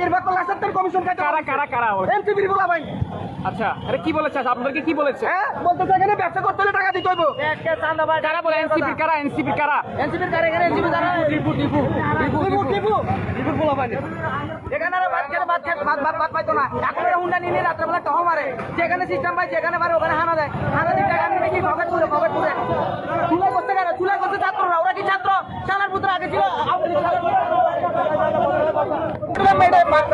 নির্বাচন লাসাত্তর কমিশন কারা কারা কারা এনসিপির বলা ভাই। আচ্ছা আরে কি বলেছে আপনাদেরকে কি বলেছে হ্যাঁ বলতেছে এখানে ব্যবসা করতে হলে টাকা দিতে হইব। কারা বলে এনসিপি কারা এনসিপির কারা এখানে এনসিপি কারা টিপু বলা ভাই। এখানে আর ভাত পাইতো না। এখন হুন্ডা নিয়ে রাত্রেবেলা টহ মারে, যেখানে সিস্টেম পাই যেখানে পারে ওখানে হানা দেয়। হানা দিয়ে টাকা নিয়ে কি পকেট তুলে চুলাই করতে গেলে চুলাই করতে ছাত্ররা, ওরা কি ছাত্র সালার পুত্র আগে ছিল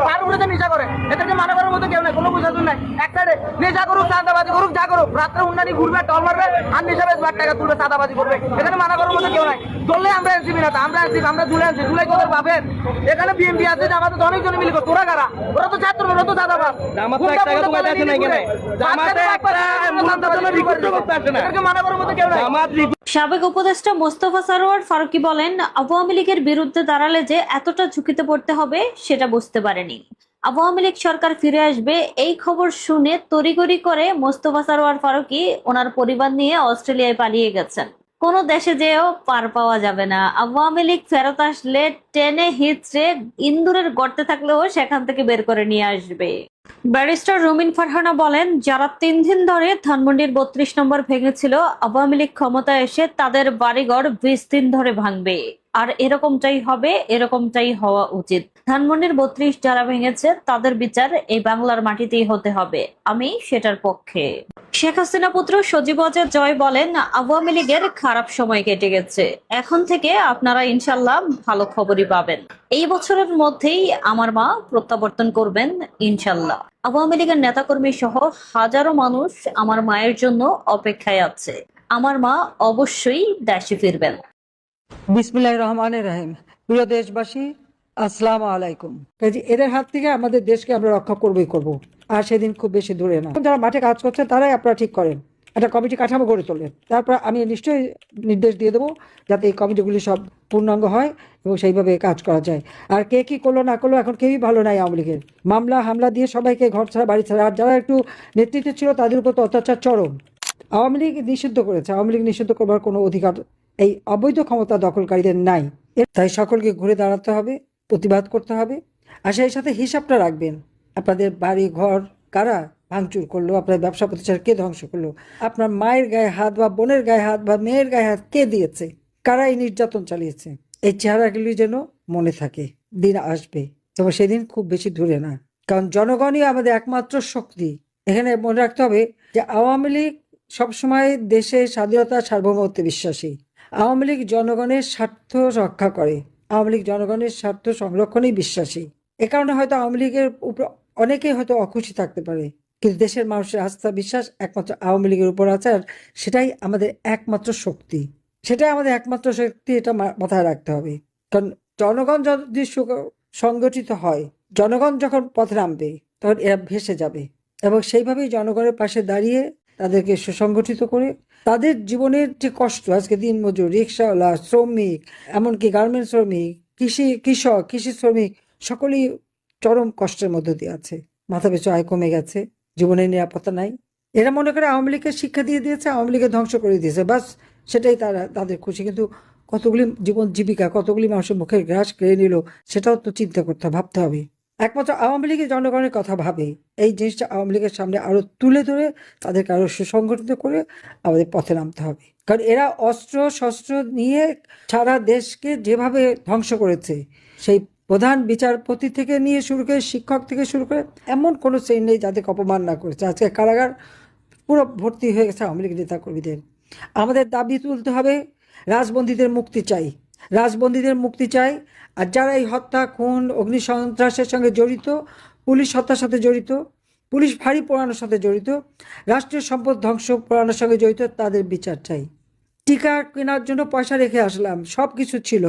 তার উপরে যে নেশা করে, এদেরকে মানা করার মতো কেউ নাই, কোনো প্রশাসন নাই। এক সাইডে নেশা করুক, চাঁদাবাজি করুক, যা করুক, রাত্রে হুন্ডানি ঘুরবে, টল মারবে, আর নেশা বেশ টাকা তুলবে, চাঁদাবাজি করবে, এখানে মানা করার মতো কেউ নাই। ধরলে আমরা এনসিপি না, আমরা এনসিপি, আমরা জুলাই আনছি, জুলাই তোদের বাপের। এখানে বিএমপি আছে, আমাদের অনেকজন মিলিত, তোরা কারা? ওরা তো ছাত্র, ওরা তো চাঁদাবাজ। সাবেক উপদেষ্টা মোস্তফা সরোয়ার ফারুকী বলেন, আওয়ামী লীগের বিরুদ্ধে দাঁড়ালে যে এতটা ঝুঁকিতে পড়তে হবে সেটা বুঝতে পারেনি। আওয়ামী লীগ সরকার ফিরে আসবে এই খবর শুনে তড়িঘড়ি করে মোস্তফা সরোয়ার ফারুকী ওনার পরিবার নিয়ে অস্ট্রেলিয়ায় পালিয়ে গেছেন। কোন দেশে যেও পার পাওয়া যাবে না। আওয়ামী লীগ ফেরত আসলে টেনে হিচড়ে ইন্দুরের গর্তে থাকলেও সেখান থেকে বের করে নিয়ে আসবে। ব্যারিস্টার রুমিন ফারহানা বলেন, যারা 3 দিন ধরে ধানমন্ডির 32 নম্বর ভেঙেছিল, আওয়ামী লীগ ক্ষমতায় এসে তাদের বাড়িঘর 20 দিন ধরে ভাঙবে। আর এরকমটাই হবে, এরকমটাই হওয়া উচিত। ধানমন্ডির 32 যারা ভেঙেছে তাদের বিচার এই বাংলার মাটিতেই হতে হবে। আমি সেটার পক্ষে। শেখ হাসিনা পুত্র সজীব ওয়াজেদ জয় বলেন, আওয়ামী লীগের খারাপ সময় কেটে গেছে, এখন থেকে আপনারা ইনশাল্লাহ ভালো খবরই পাবেন। এই বছরের মধ্যেই আমার মা প্রত্যাবর্তন করবেন ইনশাল্লাহ। আওয়ামী লীগের নেতাকর্মী সহ হাজারো মানুষ আমার মায়ের জন্য অপেক্ষায় আছে। আমার মা অবশ্যই দেশে ফিরবেন। বিসমিল্লাহির রহমানির রহিম। প্রিয় দেশবাসী, আসসালামু আলাইকুম। কাজে এদের হাত থেকে আমাদের দেশকে আমরা রক্ষা করবই করব, আর সেদিন খুব বেশি দূরে না। যারা মাঠে কাজ করছে তারাই আপনারা ঠিক করেন, একটা কমিটি কাঠামো গড়ে তোলেন। তারপর আমি নিশ্চয়ই নির্দেশ দিয়ে দেবো যাতে এই কমিটিগুলি সব পূর্ণাঙ্গ হয় এবং সেইভাবে কাজ করা যায়। আর কে কি করলো না করলো এখন কেউই ভালো নাই। আওয়ামী লীগের মামলা হামলা দিয়ে সবাইকে ঘর ছাড়া বাড়ি ছাড়া, আর যারা একটু নেতৃত্বে ছিল তাদের উপর তো অত্যাচার চরম। আওয়ামী লীগ নিষিদ্ধ করেছে, আওয়ামী লীগ নিষিদ্ধ করবার কোনো অধিকার এই অবৈধ ক্ষমতা দখলকারীদের নাই। তাই সকলকে ঘুরে দাঁড়াতে হবে, প্রতিবাদ করতে হবে, আর সেই সাথে হিসাবটা রাখবেন। আপনাদের বাড়ি ঘর কারা ভাঙচুর করলো, আপনার ব্যবসা প্রতিষ্ঠান কে ধ্বংস করলো, আপনার মায়ের গায়ে হাত বা বোনের গায়ে হাত বা মেয়ের গায়ে হাত কে দিয়েছে, কারা এই নির্যাতন চালিয়েছে, এই চেহারাগুলি যেন মনে থাকে। দিন আসবে এবং সেদিন খুব বেশি দূরে না, কারণ জনগণই আমাদের একমাত্র শক্তি। এখানে মনে রাখতে হবে যে আওয়ামী লীগ সবসময় দেশের স্বাধীনতা সার্বভৌমত্বে বিশ্বাসী। আওয়ামী লীগ জনগণের স্বার্থ রক্ষা করে, আওয়ামী লীগ জনগণের স্বার্থ সংরক্ষণেই বিশ্বাসী। এ কারণে হয়তো আওয়ামী লীগের উপর অনেকেই হয়তো অখুশি থাকতে পারে, কিন্তু দেশের মানুষের আস্থা বিশ্বাস একমাত্র আওয়ামী লীগের উপর আছে, আর সেটাই আমাদের একমাত্র শক্তি, সেটাই আমাদের একমাত্র শক্তি। এটা মাথায় রাখতে হবে, কারণ জনগণ যদি সংগঠিত হয়, জনগণ যখন পথে নামবে তখন এরা ভেসে যাবে। এবং সেইভাবেই জনগণের পাশে দাঁড়িয়ে তাদেরকে সুসংগঠিত করে তাদের জীবনের যে কষ্ট, আজকে দিনমজুর, রিক্সাওয়ালা, শ্রমিক, এমনকি গার্মেন্টস শ্রমিক, কৃষক, কৃষি শ্রমিক, সকলেই চরম কষ্টের মধ্যে দিয়ে আছে। মাথা পিছু আয় কমে গেছে, জীবনের নিরাপত্তা নাই। এরা মনে করে আওয়ামী লীগকে শিক্ষা দিয়ে দিয়েছে, আওয়ামী লীগকে ধ্বংস করে দিয়েছে, বাস সেটাই তাদের খুশি। কিন্তু কতগুলি জীবন জীবিকা, কতগুলি মানুষের মুখের গ্রাস কেড়ে নিল, সেটাও তো চিন্তা করতে ভাবতে হবে। একমাত্র আওয়ামী লীগের জনগণের কথা ভাবে এই জিনিসটা আওয়ামী লীগের সামনে আরো তুলে ধরে তাদেরকে আরো সুসংগঠিত করে আমাদের পথে নামতে হবে। কারণ এরা অস্ত্র শস্ত্র নিয়ে সারা দেশকে যেভাবে ধ্বংস করেছে, সেই প্রধান বিচারপতি থেকে নিয়ে শুরু করে শিক্ষক থেকে শুরু করে এমন কোনো শ্রেণী নেই যাদেরকে অপমান না করেছে। আজকে কারাগার পুরো ভর্তি হয়ে গেছে আওয়ামী লীগ নেতাকর্মীদের। আমাদের দাবি তুলতে হবে, রাজবন্দীদের মুক্তি চাই, রাজবন্দীদের মুক্তি চাই। আর যারা এই হত্যা, খুন, অগ্নিসন্ত্রাসের সঙ্গে জড়িত, পুলিশ হত্যার সাথে জড়িত, পুলিশ ফাঁড়ি পোড়ানোর সাথে জড়িত, রাষ্ট্রীয় সম্পদ ধ্বংস পোড়ানোর সঙ্গে জড়িত, তাদের বিচার চাই। টিকা কেনার জন্য পয়সা রেখে আসলাম, সব কিছু ছিল,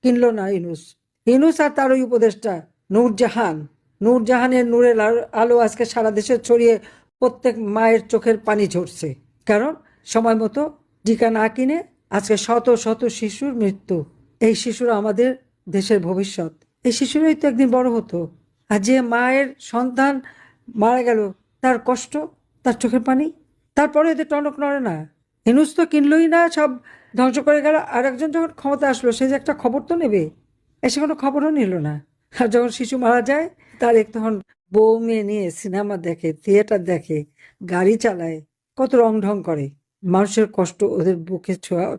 কিনলো না ইউনূস আর তার ওই উপদেষ্টা নূরজাহানের নূরের আলো আজকে সারা দেশে ছড়িয়ে প্রত্যেক মায়ের চোখের পানি ঝরছে। কারণ সময় মতো টিকা না কিনে আজকে শত শত শিশুর মৃত্যু। এই শিশুরা আমাদের দেশের ভবিষ্যৎ, এই শিশুরাই তো একদিন বড় হতো। আর যে মায়ের সন্তান মারা গেল, তার কষ্ট, তার চোখের পানি, তারপরে এদের টনক নড়ে না। ইউনূস তো কিনলই না, সব ধ্বংস করে গেল। আর একজন যখন ক্ষমতা আসলো, সে যে একটা খবর তো নেবে, এসে কোনো খবরও নিল না। আর যখন শিশু মারা যায় তারেক তখন বউ মেয়ে নিয়ে সিনেমা দেখে, থিয়েটার দেখে, গাড়ি চালায়, কত রং ঢং করে। মানুষের কষ্ট ওদের বুকে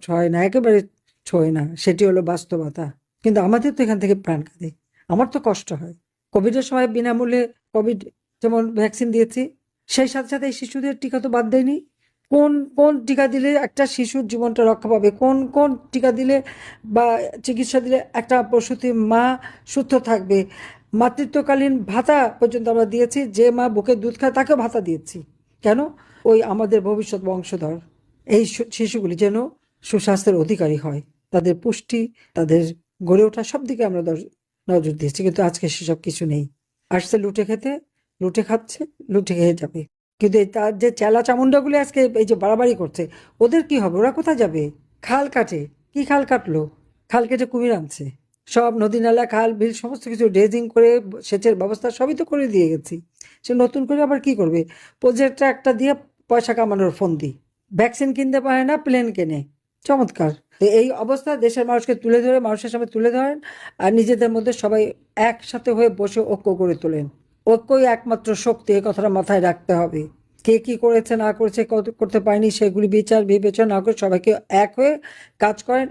ছয় না, একেবারে ছোঁয় না, সেটি হলো বাস্তবতা। কিন্তু আমাদের তো এখান থেকে প্রাণ কাঁদে, আমার তো কষ্ট হয়। কোভিডের সময় বিনামূল্যে কোভিড যেমন ভ্যাকসিন দিয়েছি, সেই সাথে সাথে এই শিশুদের টিকা তো বাদ দেয়নি। কোন কোন টিকা দিলে একটা শিশুর জীবনটা রক্ষা পাবে, কোন কোন টিকা দিলে বা চিকিৎসা দিলে একটা প্রসূতি মা সুস্থ থাকবে। মাতৃত্বকালীন ভাতা পর্যন্ত আমরা দিয়েছি, যে মা বুকে দুধ খায় তাকেও ভাতা দিয়েছি। কেন? ওই আমাদের ভবিষ্যৎ বংশধর এই শিশুগুলি যেন সুস্বাস্থ্যের অধিকারী হয়, তাদের পুষ্টি, তাদের গড়ে ওঠা সব দিকে আমরা নজর দিয়েছি। কিন্তু আজকে সেসব কিছু নেই। আসছে লুটে খেতে, লুটে খাচ্ছে, লুটে খেয়ে যাবে। কিন্তু তার যে চেলা চামুন্ডাগুলি আজকে এই যে বাড়াবাড়ি করছে, ওদের কি হবে? ওরা কোথায় যাবে? খাল কাটে, কি খাল কাটলো? খাল কেটে কুমির আনছে। সব নদী নালা খাল বিল সমস্ত কিছু ড্রেজিং করে সেচের ব্যবস্থা সবই তো করে দিয়ে গেছি। সে নতুন করে আবার কি করবে? প্রজেক্টটা একটা দিয়ে পয়সা কামানোর ফন্দি। ভ্যাকসিন কিনতে পারে না, প্লেন কেনে। চমৎকার। তো এই অবস্থা দেশের মানুষকে তুলে ধরে, মানুষের সামনে তুলে ধরেন, আর নিজেদের মধ্যে সবাই একসাথে হয়ে বসে ঐক্য গড়ে তোলেন। ঐক্যই একমাত্র শক্তি, এই কথাটা মাথায় রাখতে হবে। কে কি করেছে না করেছে, করতে পারেনি, সেগুলি বিচার বিবেচনা না করে সবাইকে এক হয়ে কাজ করেন।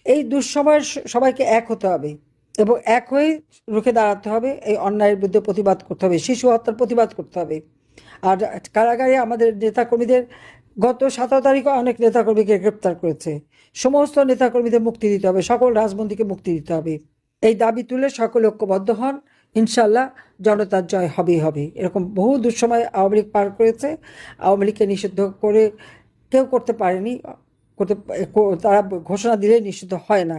এই দুঃসময়ের সবাইকে এক হতে হবে এবং এক হয়ে রুখে দাঁড়াতে হবে। এই অন্যায়ের বিরুদ্ধে প্রতিবাদ করতে হবে, শিশু হত্যার প্রতিবাদ করতে হবে। আর কারাগারে আমাদের নেতাকর্মীদের গত 17 তারিখে অনেক নেতাকর্মীকে গ্রেপ্তার করেছে। সমস্ত নেতাকর্মীদের মুক্তি দিতে হবে, সকল রাজবন্দীকে মুক্তি দিতে হবে। এই দাবি তুলে সকলে ঐক্যবদ্ধ হন, ইনশাল্লাহ জনতার জয় হবেই হবে। এরকম বহু দুঃসময় আওয়ামী লীগ পার করেছে। আওয়ামী লীগকে নিষিদ্ধ করে কেউ করতে পারেনি, তারা ঘোষণা দিলে নিষিদ্ধ হয় না।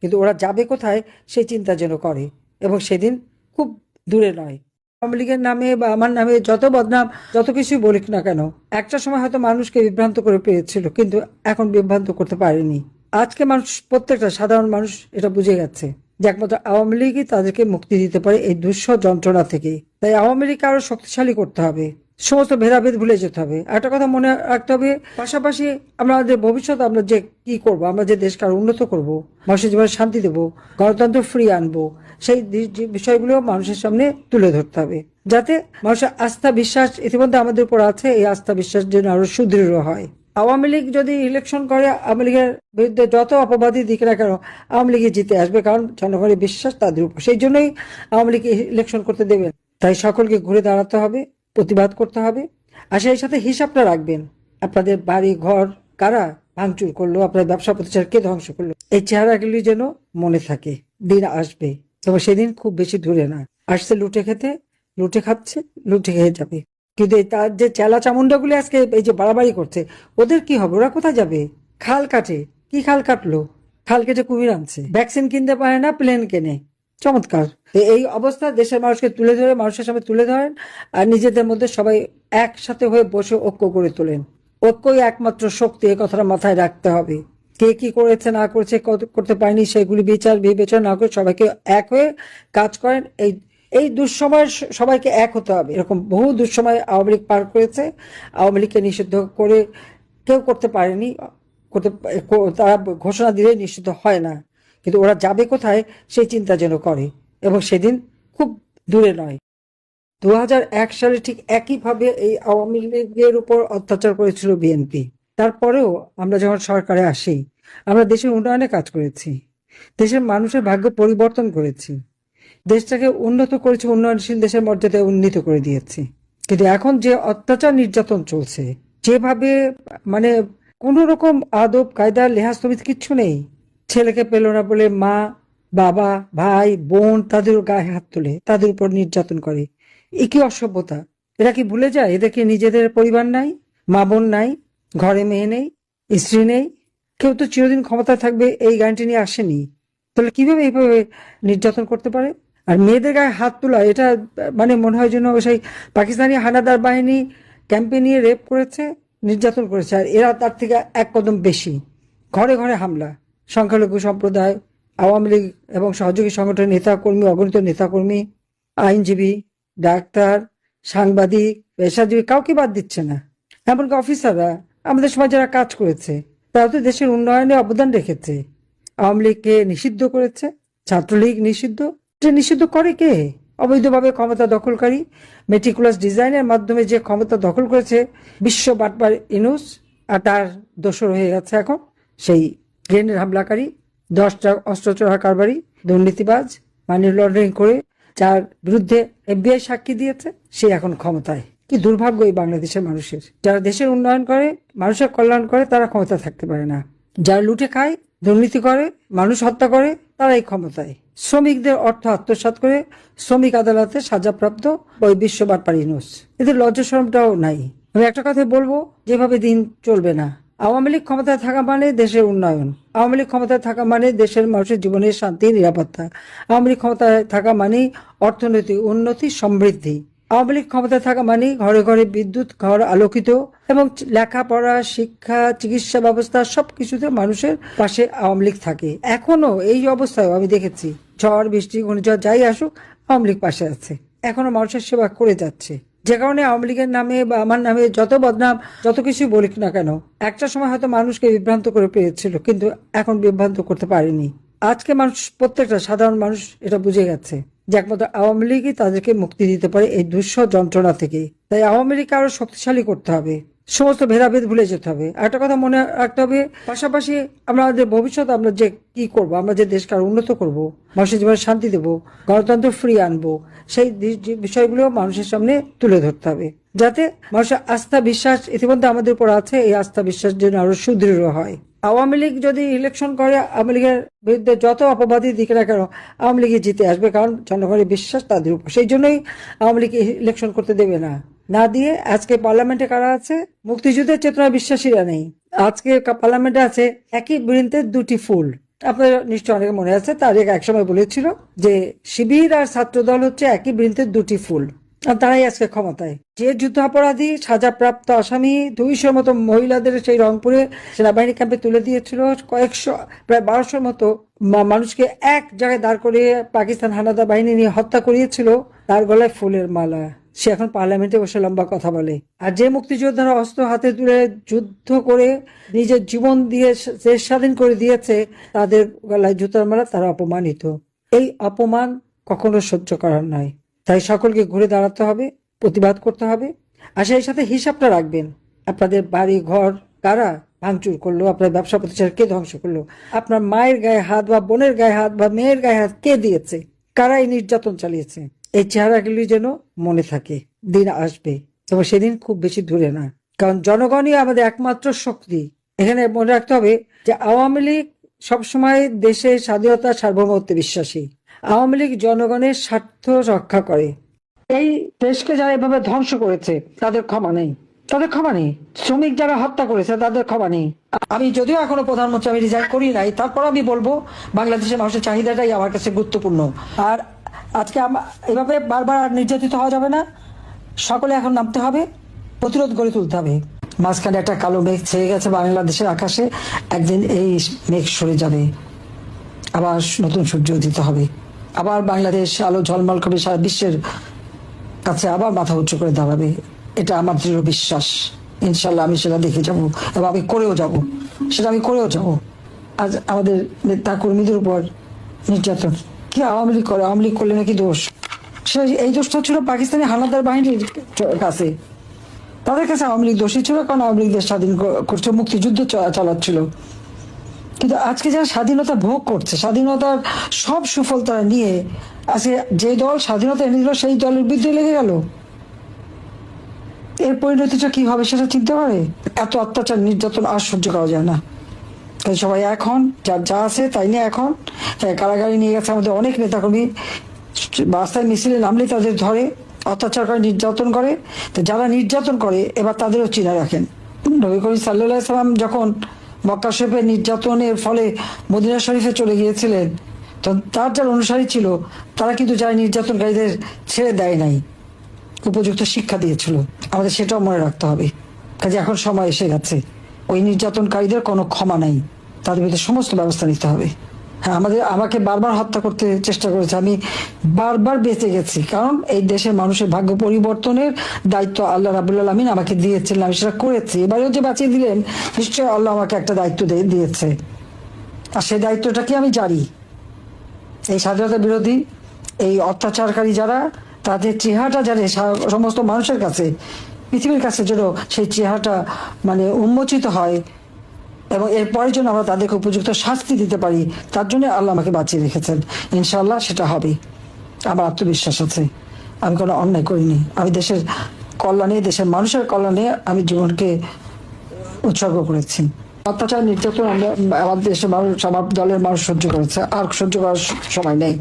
কিন্তু ওরা যাবে কোথায় সেই চিন্তা যেন করে, এবং সেদিন খুব দূরে নয়। আওয়ামী লীগের নামে বা আমার নামে যত বদনাম, যত কিছুই বলিক না কেন, একটা সময় হয়তো মানুষকে বিভ্রান্ত করে পেয়েছিল, কিন্তু এখন বিভ্রান্ত করতে পারেনি। আজকে মানুষ, প্রত্যেকটা সাধারণ মানুষ এটা বুঝে গেছে যে একমাত্র আওয়ামী লীগই তাদেরকে মুক্তি দিতে পারে এই দুঃসহ যন্ত্রণা থেকে। তাই আওয়ামী লীগকে আরো শক্তিশালী করতে হবে, সমস্ত ভেদাভেদ ভুলে যেতে হবে। একটা কথা মনে রাখতে হবে, পাশাপাশি আমাদের ভবিষ্যৎ, আমরা যে কি করব, আমরা যে দেশকে আরো উন্নত করব, মানুষের জীবনে শান্তি দেব, গণতন্ত্র ফ্রি আনবো, সেই বিষয়গুলো মানুষের সামনে তুলে ধরতে হবে, যাতে মানুষের আস্থা বিশ্বাস ইতিমধ্যে আমাদের উপর আছে, এই আস্থা বিশ্বাস যেন আরো সুদৃঢ় হয়। আওয়ামী লীগ যদি ইলেকশন করে, আওয়ামী লীগের বিরুদ্ধে যত অপবাদী দিক না কেন, আওয়ামী লীগই জিতে আসবে, কারণ জনগণের বিশ্বাস তাদের উপর। সেই জন্যই আওয়ামী লীগ ইলেকশন করতে দেবেন। তাই সকলকে ঘুরে দাঁড়াতে হবে, প্রতিবাদ করতে হবে। আর সেই সাথে হিসাবটা রাখবেন, আপনাদের বাড়ি ঘর কারা ভাঙচুর করলো, আপনার ব্যবসা প্রতিষ্ঠান কে ধ্বংস করলো, এই চেহারাগুলি যেন মনে থাকে। দিন আসবে, তবে সেদিন খুব বেশি দূরে না। আসছে লুটে খেতে, লুটে খাচ্ছে, লুটে খেয়ে যাবে। কিন্তু তার যে চেলা চামুন্ডাগুলি আজকে এই যে বাড়াবাড়ি করছে, ওদের কি হবে? ওরা কোথায় যাবে? খাল কাটে, কি খাল কাটলো? খাল কেটে কুমির আনছে। ভ্যাকসিন কিনতে পারে না, প্লেন কেনে। চমৎকার। এই অবস্থা দেশের মানুষকে তুলে ধরে, মানুষের সামনে তুলে ধরেন, আর নিজেদের মধ্যে সবাই একসাথে হয়ে বসে ঐক্য গড়ে তোলেন। ঐক্যই একমাত্র শক্তি, এই কথাটা মাথায় রাখতে হবে। কে কি করেছে না করেছে, করতে পারেনি, সেগুলি বিচার বিবেচনা না করে সবাইকে এক হয়ে কাজ করেন। এই দুঃসময়ের সবাইকে এক হতে হবে। এরকম বহু দুঃসময় আওয়ামী লীগ পার করেছে। আওয়ামী লীগকে নিষিদ্ধ করে কেউ করতে পারেনি, তারা ঘোষণা দিলে নিষিদ্ধ হয় না। কিন্তু ওরা যাবে কোথায় সেই চিন্তা যেন করে, এবং সেদিন খুব দূরে নয়। 2001 সালে ঠিক একইভাবে এই আওয়ামী লীগের উপর অত্যাচার করেছিল বিএনপি। তারপরেও আমরা যখন সরকারে আসি, আমরা দেশের উন্নয়নে কাজ করেছি, দেশের মানুষের ভাগ্য পরিবর্তন করেছি, দেশটাকে উন্নত করেছি, উন্নয়নশীল দেশের মর্যাদায় উন্নীত করে দিয়েছি। কিন্তু এখন যে অত্যাচার নির্যাতন চলছে, যেভাবে মানে কোন রকম আদব কায়দা লেহাজ তমিজ কিচ্ছু নেই। ছেলেকে পেল না বলে মা বাবা ভাই বোন তাদের গায়ে হাত তুলে তাদের উপর নির্যাতন করে। এ কি অসভ্যতা! এরা কি ভুলে যায় এদেরকে নিজেদের পরিবার নাই, মা বোন নাই, ঘরে মেয়ে নেই, স্ত্রী নেই? কেউ তো চিরদিন ক্ষমতায় থাকবে এই গ্যারান্টি নিয়ে আসেনি। তাহলে কিভাবে এইভাবে নির্যাতন করতে পারে? আর মেয়েদের গায়ে হাত তোলা, এটা মানে মনে হয় যেন সেই পাকিস্তানি হানাদার বাহিনী ক্যাম্পে নিয়ে রেপ করেছে, নির্যাতন করেছে। আর এরা তার থেকে এক কদম বেশি। ঘরে ঘরে হামলা। সংখ্যালঘু সম্প্রদায়, আওয়ামী লীগ এবং সহযোগী সংগঠনের নেতাকর্মী, অগণিত নেতাকর্মী, আইনজীবী, ডাক্তার, সাংবাদিক, পেশাজীবী, কাউকে বাদ দিচ্ছে না। এমনকি অফিসাররা, আমাদের সময় যারা কাজ করেছে, তারা তো দেশের উন্নয়নে অবদান রেখেছে। আওয়ামী লীগকে নিষিদ্ধ করেছে, ছাত্রলীগ নিষিদ্ধ। নিষিদ্ধ করে কে? অবৈধভাবে ক্ষমতা দখলকারী মেটিকুলাস ডিজাইনের মাধ্যমে যে ক্ষমতা দখল করেছে বিশ্ব বাটপার ইউনূস, আর তার দোসর হয়ে গেছে এখন সেই গ্রেনেড হামলাকারী, 10টা অস্ত্র চোরা কারবারি, দুর্নীতিবাজ, মানি লন্ডারিং করে যার বিরুদ্ধে FBI সাক্ষী দিয়েছে, সে এখন ক্ষমতায়। কি দুর্ভাগ্য এই বাংলাদেশের মানুষের। যারা দেশের উন্নয়ন করে, মানুষের কল্যাণ করে, তারা ক্ষমতা থাকতে পারে না। যারা লুটে খায়, দুর্নীতি করে, মানুষ হত্যা করে, তারাই ক্ষমতায়। শ্রমিকদের অর্থ আত্মসাৎ করে শ্রমিক আদালতে সাজাপ্রাপ্ত ওই বিশ্ব বাটপার ইউনূস, এদের লজ্জা শরমটাও নাই। আমি একটা কথা বলবো, যেভাবে দিন চলবে না। আওয়ামী লীগ ক্ষমতায় থাকা মানে দেশের উন্নয়ন, আওয়ামী লীগ ক্ষমতায় থাকা মানে দেশের মানুষের জীবনের শান্তি, নিরাপত্তা, আওয়ামী লীগ ক্ষমতায় থাকা মানে অর্থনৈতিক উন্নতি, সমৃদ্ধি, আওয়ামী লীগ ক্ষমতায় থাকা মানে ঘরে ঘরে বিদ্যুৎ, ঘর আলোকিত এবং লেখাপড়া, শিক্ষা, চিকিৎসা ব্যবস্থা সবকিছুতে মানুষের পাশে আওয়ামী লীগ থাকে। এখনো এই অবস্থায় আমি দেখেছি, ঝড় বৃষ্টি ঘূর্ণিঝড় যাই আসুক, আওয়ামী লীগ পাশে আছে, এখনো মানুষের সেবা করে যাচ্ছে। যে কারণে আওয়ামী লীগের নামে বা আমার নামে যত বদনাম, যত কিছু বলি না কেন, একটা সময় হয়তো মানুষকে বিভ্রান্ত করে পেয়েছিল, কিন্তু এখন বিভ্রান্ত করতে পারেনি। আজকে মানুষ, প্রত্যেকটা সাধারণ মানুষ এটা বুঝে গেছে যে একমাত্র আওয়ামী লীগই তাদেরকে মুক্তি দিতে পারে এই দুঃসহ যন্ত্রণা থেকে। তাই আওয়ামী লীগকে আরো শক্তিশালী করতে হবে, সমস্ত ভেদাভেদ ভুলে যেতে হবে। একটা কথা মনে রাখতে হবে, পাশাপাশি আমাদের ভবিষ্যৎ, আমরা যে কি করব, আমরা যে দেশকে আরো উন্নত করব, মানুষের জীবনে শান্তি দেব, গণতন্ত্র ফ্রি আনবো, সেই বিষয়গুলো মানুষের সামনে তুলে ধরতে হবে, যাতে মানুষের আস্থা বিশ্বাস ইতিমধ্যে আমাদের উপর আছে, এই আস্থা বিশ্বাস যেন আরো সুদৃঢ় হয়। আওয়ামী লীগ যদি ইলেকশন করে, আওয়ামী লীগের বিরুদ্ধে যত অপবাদী দিকে না কেন, আওয়ামী লীগই জিতে আসবে, কারণ জনগণের বিশ্বাস তাদের উপর। সেই জন্যই আওয়ামী লীগ ইলেকশন করতে দেবে না। না দিয়ে আজকে পার্লামেন্টে কারা আছে? মুক্তিযুদ্ধের চেতনা বিশ্বাসীরা নেই। আজকে পার্লামেন্টে আছে একই বৃন্তে দুটি ফুল। আপনার নিশ্চয় অনেকে মনে আছে, তার এক সময় বলেছিল যে শিবির আর ছাত্রদল হচ্ছে একই বৃন্তের দুটি ফুল, আর তারাই আজকে ক্ষমতায়। যে যুদ্ধাপরাধী, সাজাপ্রাপ্ত আসামি 200 মতো মহিলাদের সেই রংপুরে সেনাবাহিনী ক্যাম্পে তুলে দিয়েছিল, কয়েকশো, প্রায় 1200 মতো মানুষকে এক জায়গায় দাঁড় করিয়ে পাকিস্তান হানাদার বাহিনী নিয়ে হত্যা করিয়েছিল, তার গলায় ফুলের মালা। সে এখন পার্লামেন্টে বসে লম্বা কথা বলে। আর যে মুক্তিযোদ্ধারা অস্ত্র হাতে তুলে যুদ্ধ করে নিজের জীবন দিয়ে দেশ স্বাধীন করে দিয়েছে, তাদের গলায় জুতার মালা, তারা অপমানিত। এই অপমান কখনো সহ্য করার নয়। তাই সকলকে ঘুরে দাঁড়াতে হবে, প্রতিবাদ করতে হবে। আর সেই সাথে হিসাবটা রাখবেন, আপনাদের বাড়ি ঘর কারা ভাঙচুর করলো, আপনার ব্যবসা প্রতিষ্ঠান কে ধ্বংস করলো, আপনার মায়ের গায়ে হাত বা বোনের গায়ে হাত বা মেয়ের গায়ে হাত কে দিয়েছে, কারা এই নির্যাতন চালিয়েছে। এই চেহারাগুলি যেন মনে থাকে, দিন আসবে, তবে সেদিন খুব বেশি দূরে না, কারণ জনগণই আমাদের একমাত্র শক্তি। এখানে মনে রাখতে হবে যে আওয়ামী লীগ সবসময় দেশের স্বাধীনতা, সার্বভৌমত্বে বিশ্বাসী। আওয়ামী লীগ জনগণের স্বার্থ রক্ষা করে। এই দেশকে যারা এভাবে ধ্বংস করেছে, তাদের ক্ষমা নেই, তাদের ক্ষমা নেই। শ্রমিক যারা হত্যা করেছে, তাদের ক্ষমা নেই। আমি যদিও এখনো প্রধানমন্ত্রী, আমি রিজাইন করি নাই, তারপর আমি বলবো বাংলাদেশের মানুষের চাহিদাটাই আমার কাছে গুরুত্বপূর্ণ। আর আজকে এভাবে বারবার নির্যাতিত হওয়া যাবে না। সকলে এখন নামতে হবে, প্রতিরোধ গড়ে তুলতে হবে। মাঝখানে একটা কালো মেঘ ছেয়ে গেছে বাংলাদেশের আকাশে, একদিন এই মেঘ সরে যাবে, আবার নতুন সূর্য উদিত হবে, আবার বাংলাদেশ আলো ঝলমল করবে, সারা বিশ্বের কাছে আবার মাথা উঁচু করে দাঁড়াবে। এটা আমার দৃঢ় বিশ্বাস। ইনশাল্লাহ আমি সেটা দেখে যাব এবং আমি করেও যাব, সেটা আমি করেও যাব। আজ আমাদের নেতা কর্মীদের উপর নির্যাতন কি আওয়ামী লীগ করে? আওয়ামী লীগ করলে নাকি দোষ? এই দোষটা ছিল পাকিস্তানি হানাদার বাহিনীর কাছে, তাদের কাছে আওয়ামী লীগ দোষী ছিল, কারণ আওয়ামী লীগ দেশ স্বাধীন করছে, মুক্তিযুদ্ধ চালাচ্ছিল। কিন্তু আজকে যারা স্বাধীনতা ভোগ করছে, স্বাধীনতার সব সুফল তারা নিয়ে, আজকে যে দল স্বাধীনতা এনে দিল, সেই দলের বিরুদ্ধে লেগে গেল, এর পরিণতিটা কি হবে সেটা চিনতে পারে? এত অত্যাচার, নির্যাতন আর সহ্য করা যায় না। তাই সবাই এখন যার যা আছে তাই নিয়ে এখন কারাগারে নিয়ে গেছে আমাদের অনেক নেতাকর্মী, রাস্তায় মিছিলে নামলেই তাদের ধরে, অত্যাচার করে, নির্যাতন করে। তো যারা নির্যাতন করে এবার তাদেরও চিনা রাখেন। নবী করিম সাল্লাল্লাহু আলাইহি ওয়াসাল্লাম যখন মক্কা শরীফের নির্যাতনের ফলে মদিনা শরীফে চলে গিয়েছিলেন, তো তার যারা অনুসারী ছিল তারা কিন্তু যারা নির্যাতনকারীদের ছেড়ে দেয় নাই, উপযুক্ত শিক্ষা দিয়েছিল। আমাদের সেটাও মনে রাখতে হবে। কাজে এখন সময় এসে গেছে, ওই নির্যাতনকারীদের কোনো ক্ষমা নাই, তাদের ভিতরে সমস্ত ব্যবস্থা নিতে হবে। হ্যাঁ, আমাকে বারবার হত্যা করতে চেষ্টা করেছে, আমি বারবার বেঁচে গেছি, কারণ এই দেশের মানুষের ভাগ্য পরিবর্তনের দায়িত্ব আল্লাহ রাব্বুল আলামিন আমাকে দিয়েছিলেন, আমি সেটা করেছি। এবারেও যে বাঁচিয়ে দিলেন, নিশ্চয়ই আল্লাহ আমাকে একটা দায়িত্ব দিয়েছে, আর সেই দায়িত্বটাকে আমি জানি। এই স্বাধীনতা বিরোধী এই অত্যাচারকারী যারা, তাদের চেহারাটা জানে সমস্ত মানুষের কাছে, পৃথিবীর কাছে যেন সেই চেহারাটা মানে উন্মোচিত হয়, এবং এরপরের জন্য আমরা তাদেরকে উপযুক্ত শাস্তি দিতে পারি, তার জন্য আল্লাহ আমাকে বাঁচিয়ে রেখেছেন। ইনশাআল্লাহ সেটা হবে, আমার আত্মবিশ্বাস আছে। আমি কোনো অন্যায় করিনি, আমি দেশের কল্যাণে, দেশের মানুষের কল্যাণে আমি জীবনকে উৎসর্গ করেছি। অত্যাচার নির্যাতন আমার দেশের মানুষ, আমার দলের মানুষ সহ্য করেছে, আর সহ্য করার সময় নেই।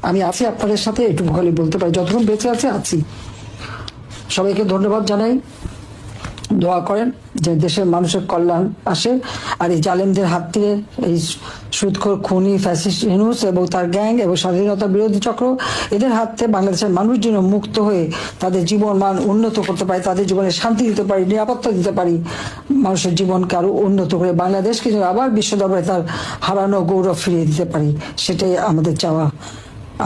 আমি আছি আপনাদের সাথে, এটুকু খালি বলতে পারি, যতক্ষণ বেঁচে আছি। সবাইকে ধন্যবাদ জানাই, দোয়া করেন যে দেশের মানুষের কল্যাণ আসে, আর এই জালেমদের হাত থেকে, এই সুদখোর খুনি ফ্যাসিস্ট ইউনূস এবং তার গ্যাং এবং স্বাধীনতা বিরোধী চক্র, এদের হাত থেকে বাংলাদেশের মানুষ যেন মুক্ত হয়ে তাদের জীবন মান উন্নত করতে পারে, তাদের জীবনে শান্তি দিতে পারি, নিরাপত্তা দিতে পারি, মানুষের জীবনকে আরো উন্নত করে বাংলাদেশকে যেন আবার বিশ্ব দরবারে তার হারানো গৌরব ফিরিয়ে দিতে পারি, সেটাই আমাদের চাওয়া।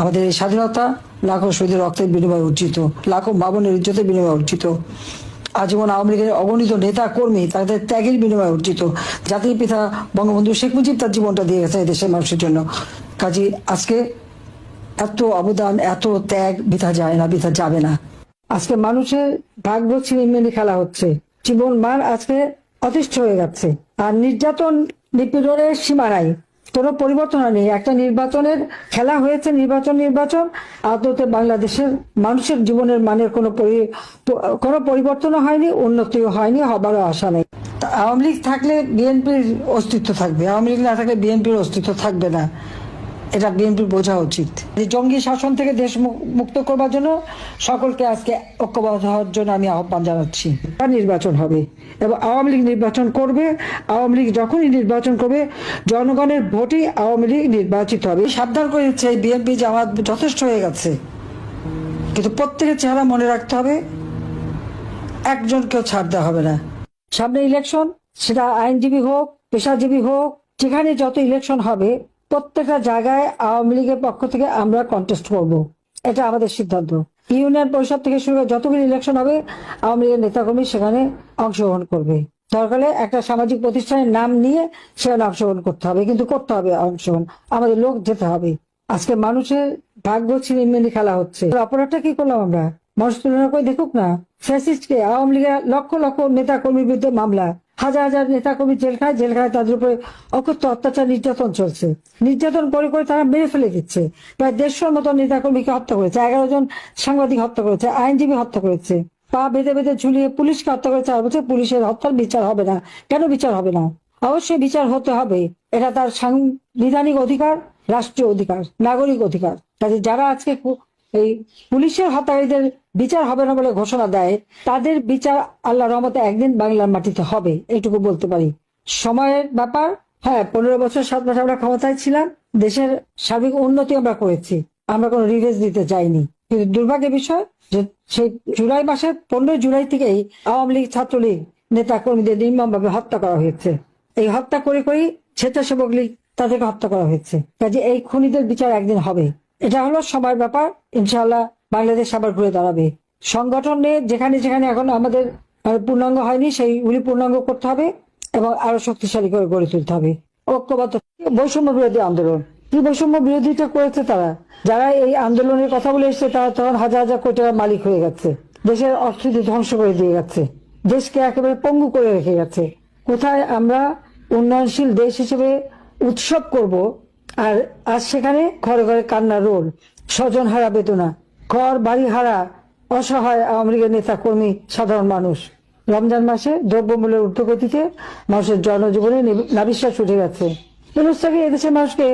আমাদের এই স্বাধীনতা লাখো শহীদের রক্তের বিনিময়ে অর্জিত, লাখো মা বোনের ইজ্জতের বিনিময়ে অর্জিত, আজীবন আওয়ামী লীগের অগণিত নেতা কর্মী তাদের ত্যাগের বিনিময়ে অর্জিত। জাতির পিতা বঙ্গবন্ধু শেখ মুজিব তার জীবনটা দিয়ে গেছে দেশের মানুষের জন্য। কাজী আজকে এত অবদান, এত ত্যাগ বৃথা যায় না, বৃথা যাবে না। আজকে মানুষের ভাগ্য ছিনিমিনি খেলা হচ্ছে, জীবন মান আজকে অতিষ্ঠ হয়ে যাচ্ছে, আর নির্যাতন নিপীড়নের সীমা নাই, কোনো পরিবর্তন হয়নি। একটা নির্বাচনের খেলা হয়েছে, নির্বাচন আদতে বাংলাদেশের মানুষের জীবনের মানের কোনো পরিবর্তনও হয়নি, উন্নতিও হয়নি, হবারও আশা নেই। আওয়ামী লীগ থাকলে বিএনপির অস্তিত্ব থাকবে, আওয়ামী লীগ না থাকলে বিএনপির অস্তিত্ব থাকবে না, এটা বিএনপির বোঝা উচিত। এই জঙ্গি শাসন থেকে দেশ মুক্ত করবার জন্য সকলকে আজকে ঐক্যবদ্ধ হওয়ার জন্য আমি আহ্বান জানাচ্ছি। নির্বাচন হবে এবং আওয়ামী লীগ নির্বাচন করবে। আওয়ামী লীগ যখনই নির্বাচন করবে, জনগণের ভোটেই আওয়ামী লীগ নির্বাচিত হবে। সাবধান করে দিচ্ছে বিএনপি যে আমার যথেষ্ট হয়ে গেছে, কিন্তু প্রত্যেকের চেহারা মনে রাখতে হবে, একজনকেও ছাড় দেওয়া হবে না। সামনে ইলেকশন, সেটা আইনজীবী হোক, পেশাজীবী হোক, যেখানে যত ইলেকশন হবে প্রত্যেকটা জায়গায় আওয়ামী লীগের পক্ষ থেকে আমরা কন্টেস্ট করব, এটা আমাদের সিদ্ধান্ত। ইউনিয়ন পরিষদ থেকে শুরু করে যতগুলি ইলেকশন হবে আওয়ামী লীগের নেতাকর্মী সেখানে অংশগ্রহণ করবে। দরকার হলে একটা সামাজিক প্রতিষ্ঠানের নাম নিয়ে সেখানে অংশগ্রহণ করতে হবে, কিন্তু করতে হবে অংশগ্রহণ, আমাদের লোক যেতে হবে। আজকে মানুষের ভাগ্য ছিনিমিনি খেলা হচ্ছে। অপরাধটা কি করলাম আমরা? মানুষ তুলনা করে দেখুক না, ফ্যাসিস্টকে আওয়ামী লীগের লক্ষ লক্ষ নেতা কর্মীর বিরুদ্ধে মামলা, হাজার হাজার নেতা কর্মী জেলখানায় তাদের উপরে অকথ্য অত্যাচার নির্যাতন চলছে। নির্যাতন করে করে তারা মেরে ফেলে দিচ্ছে। প্রায় 150 মতো নেতা কর্মীকে হত্যা করেছে, 11 জন সাংবাদিক হত্যা করেছে, আইনজীবী হত্যা করেছে, পা বেঁধে বেঁধে ঝুলিয়ে পুলিশকে হত্যা করেছে। আর বলছে পুলিশের হত্যার বিচার হবে না। কেন বিচার হবে না? অবশ্যই বিচার হতে হবে, এটা তার সাংবিধানিক অধিকার, রাষ্ট্রীয় অধিকার, নাগরিক অধিকার। কাজে যারা আজকে এই পুলিশের হত্যাকারীদের বিচার হবে না বলে ঘোষণা দেয়, তাদের বিচার আল্লাহর রহমতে একদিন বাংলার মাটিতে হবে, এইটুকু বলতে পারি। সময়ের ব্যাপার। হ্যাঁ, 15 বছর 7 মাস আমরা ক্ষমতায় ছিলাম, দেশের সার্বিক উন্নতি আমরা করেছি, আমরা কোনো রিভেঞ্জ দিতে চাইনি। কিন্তু দুর্ভাগ্যের বিষয় যে সেই জুলাই মাসের 15 জুলাই থেকেই আওয়ামী লীগ, ছাত্রলীগ নেতা কর্মীদের নির্মমভাবে হত্যা করা হয়েছে। এই হত্যা করে করেই স্বেচ্ছাসেবক লীগ তাদেরকে হত্যা করা হয়েছে। কাজে এই খুনিদের বিচার একদিন হবে, এটা হলো সময়ের ব্যাপার। ইনশাআল্লাহ বাংলাদেশ আবার ঘুরে দাঁড়াবে। সংগঠনে যেখানে যেখানে এখন আমাদের পূর্ণাঙ্গ হয়নি, সেইগুলি পূর্ণাঙ্গ করতে হবে এবং আরো শক্তিশালী করে গড়ে তুলতে হবে। ঐক্যবদ্ধ। বৈষম্য বিরোধী আন্দোলন, কি বৈষম্য বিরোধিতা করেছে তারা? যারা এই আন্দোলনের কথা বলে এসছে তারা তখন হাজার হাজার কোটি টাকার মালিক হয়ে গেছে, দেশের অর্থনীতি ধ্বংস করে দিয়ে গেছে, দেশকে একেবারে পঙ্গু করে রেখে গেছে। কোথায় আমরা উন্নয়নশীল দেশ হিসেবে উৎসব করব, আর আজ সেখানে ঘরে ঘরে কান্নার রোল, স্বজন হারা বেদনা, ঘর বাড়ি হারা অসহায় আওয়ামী লীগের নেতা কর্মী, সাধারণ মানুষ। রমজান মাসে দ্রব্যমূল্যের ঊর্ধ্বগতিতে মানুষের জনজীবনে নাবিশ্বাস উঠে গেছে। এদেশের মানুষকে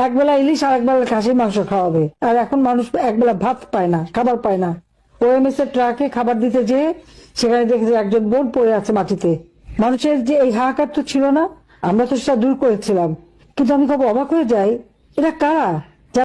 একবেলা ইলিশ আর একবেলা খাসির মাংস খাওয়াবে, আর এখন মানুষ একবেলা ভাত পায় না, খাবার পায় না। ওএমএস এর ট্রাকে খাবার দিতে যেয়ে সেখানে দেখেছে একজন বোন পড়ে আছে মাটিতে। মানুষের যে এই হাহাকার তো ছিল না, আমরা তো সেটা দূর করেছিলাম, কিন্তু আমি খুব অবাক হয়ে যাই, এরা কারা?